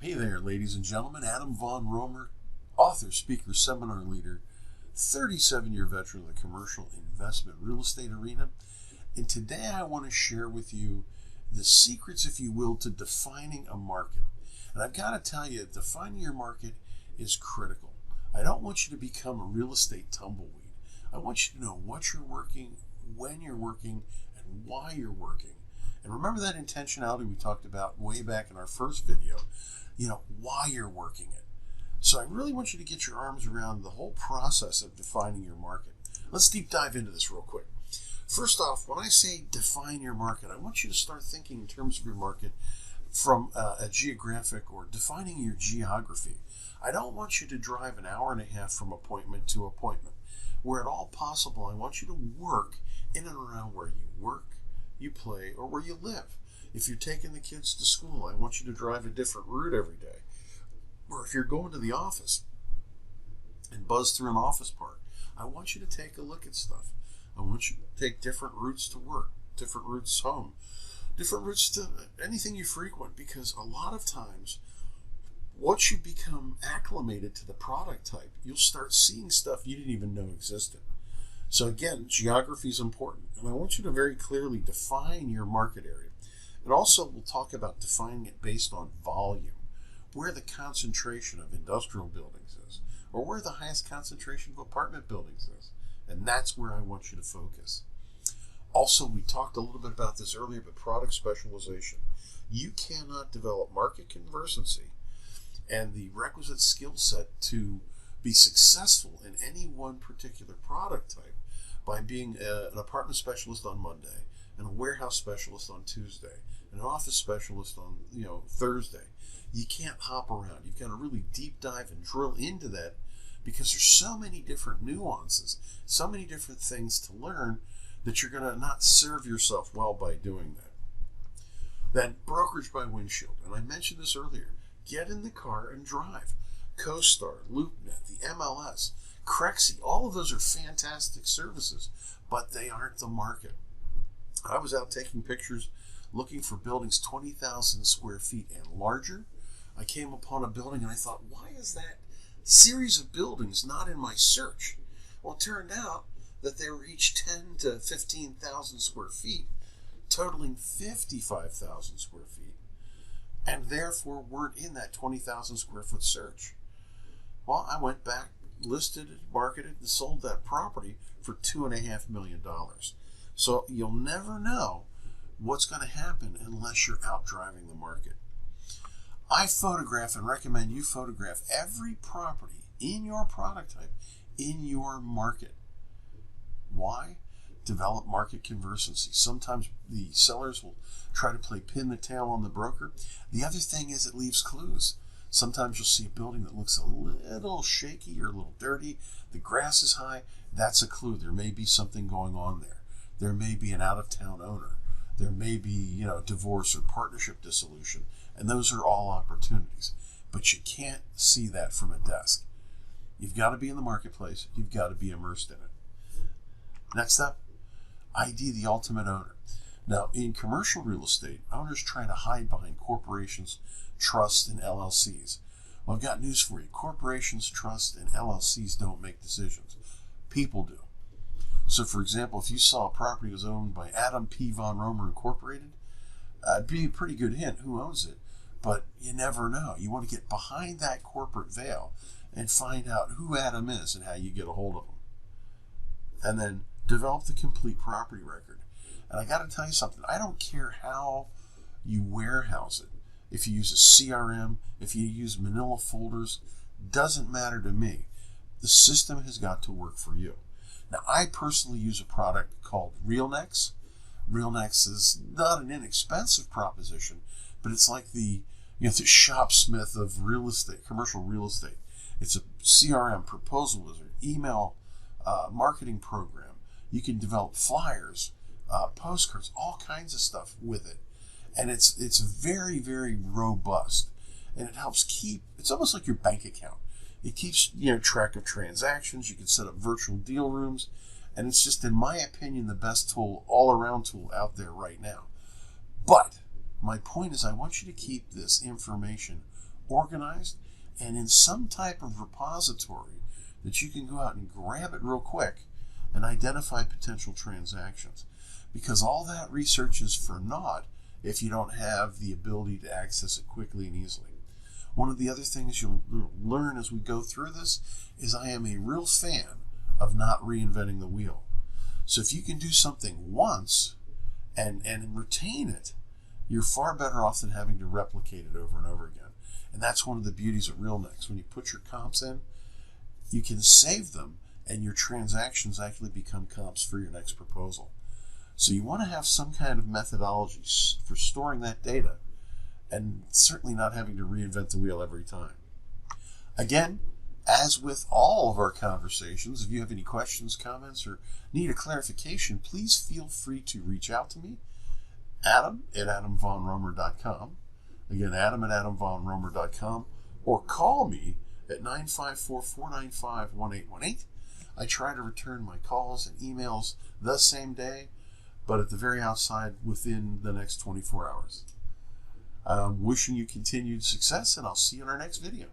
Hey there, ladies and gentlemen. Adam Von Romer, author, speaker, seminar leader, 37-year veteran of the commercial investment real estate arena. And today I want to share with you the secrets, if you will, to defining a market. And I've got to tell you, defining your market is critical. I don't want you to become a real estate tumbleweed. I want you to know what you're working, when you're working, and why you're working. And remember that intentionality we talked about way back in our first video, why you're working it. So I really want you to get your arms around the whole process of defining your market. Let's deep dive into this real quick. First off, when I say define your market, I want you to start thinking in terms of your market from a geographic or defining your geography. I don't want you to drive an hour and a half from appointment to appointment. Where at all possible, I want you to work in and around where you work, you play, or where you live. If you're taking the kids to school, I want you to drive a different route every day. Or if you're going to the office and buzz through an office park, I want you to take a look at stuff. I want you to take different routes to work, different routes home, different routes to anything you frequent, because a lot of times, once you become acclimated to the product type, you'll start seeing stuff you didn't even know existed. So again, geography is important, and I want you to very clearly define your market area. And also, we'll talk about defining it based on volume, where the concentration of industrial buildings is, or where the highest concentration of apartment buildings is. And that's where I want you to focus. Also, we talked a little bit about this earlier, but product specialization. You cannot develop market conversancy and the requisite skill set to be successful in any one particular product type by being an apartment specialist on Monday, and a warehouse specialist on Tuesday, and an office specialist on Thursday. You can't hop around. You've got to really deep dive and drill into that, because there's so many different nuances, so many different things to learn, that you're going to not serve yourself well by doing that. Then brokerage by windshield, and I mentioned this earlier. Get in the car and drive. CoStar, LoopNet, the MLS, Crexi, all of those are fantastic services, but they aren't the market. I was out taking pictures looking for buildings 20,000 square feet and larger. I came upon a building and I thought, why is that series of buildings not in my search? Well, it turned out that they were each 10 to 15,000 square feet, totaling 55,000 square feet, and therefore weren't in that 20,000 square foot search. Well, I went back, listed it, marketed, and sold that property for $2.5 million. So you'll never know what's going to happen unless you're out driving the market. I photograph and recommend you photograph every property in your product type in your market. Why? Develop market conversancy. Sometimes the sellers will try to play pin the tail on the broker. The other thing is it leaves clues. Sometimes you'll see a building that looks a little shaky or a little dirty. The grass is high. That's a clue. There may be something going on there. There may be an out-of-town owner. There may be, divorce or partnership dissolution. And those are all opportunities. But you can't see that from a desk. You've got to be in the marketplace. You've got to be immersed in it. Next up, ID the ultimate owner. Now, in commercial real estate, owners try to hide behind corporations, trusts, and LLCs. Well, I've got news for you. Corporations, trusts, and LLCs don't make decisions. People do. So, for example, if you saw a property was owned by Adam P. Von Romer Incorporated, it'd be a pretty good hint who owns it. But you never know. You want to get behind that corporate veil and find out who Adam is and how you get a hold of him. And then develop the complete property record. And I got to tell you something. I don't care how you warehouse it. If you use a CRM, if you use manila folders, doesn't matter to me. The system has got to work for you. Now, I personally use a product called RealNex. RealNex is not an inexpensive proposition, but it's like the Shopsmith of real estate, commercial real estate. It's a CRM, proposal wizard, email marketing program. You can develop flyers, postcards, all kinds of stuff with it. And it's very, very robust. And it helps keep, it's almost like your bank account. It keeps track of transactions. You can set up virtual deal rooms. And it's just, in my opinion, the best tool, all-around tool out there right now. But my point is, I want you to keep this information organized, and in some type of repository that you can go out and grab it real quick and identify potential transactions. Because all that research is for naught if you don't have the ability to access it quickly and easily. One of the other things you'll learn as we go through this is I am a real fan of not reinventing the wheel. So if you can do something once and retain it, you're far better off than having to replicate it over and over again. And that's one of the beauties of RealNex. When you put your comps in, you can save them, and your transactions actually become comps for your next proposal. So you want to have some kind of methodology for storing that data, and certainly not having to reinvent the wheel every time. Again, as with all of our conversations, if you have any questions, comments, or need a clarification, please feel free to reach out to me, Adam@AdamVonRomer.com. Again, Adam@AdamVonRomer.com, or call me at 954-495-1818. I try to return my calls and emails the same day, but at the very outside within the next 24 hours. I'm wishing you continued success, and I'll see you in our next video.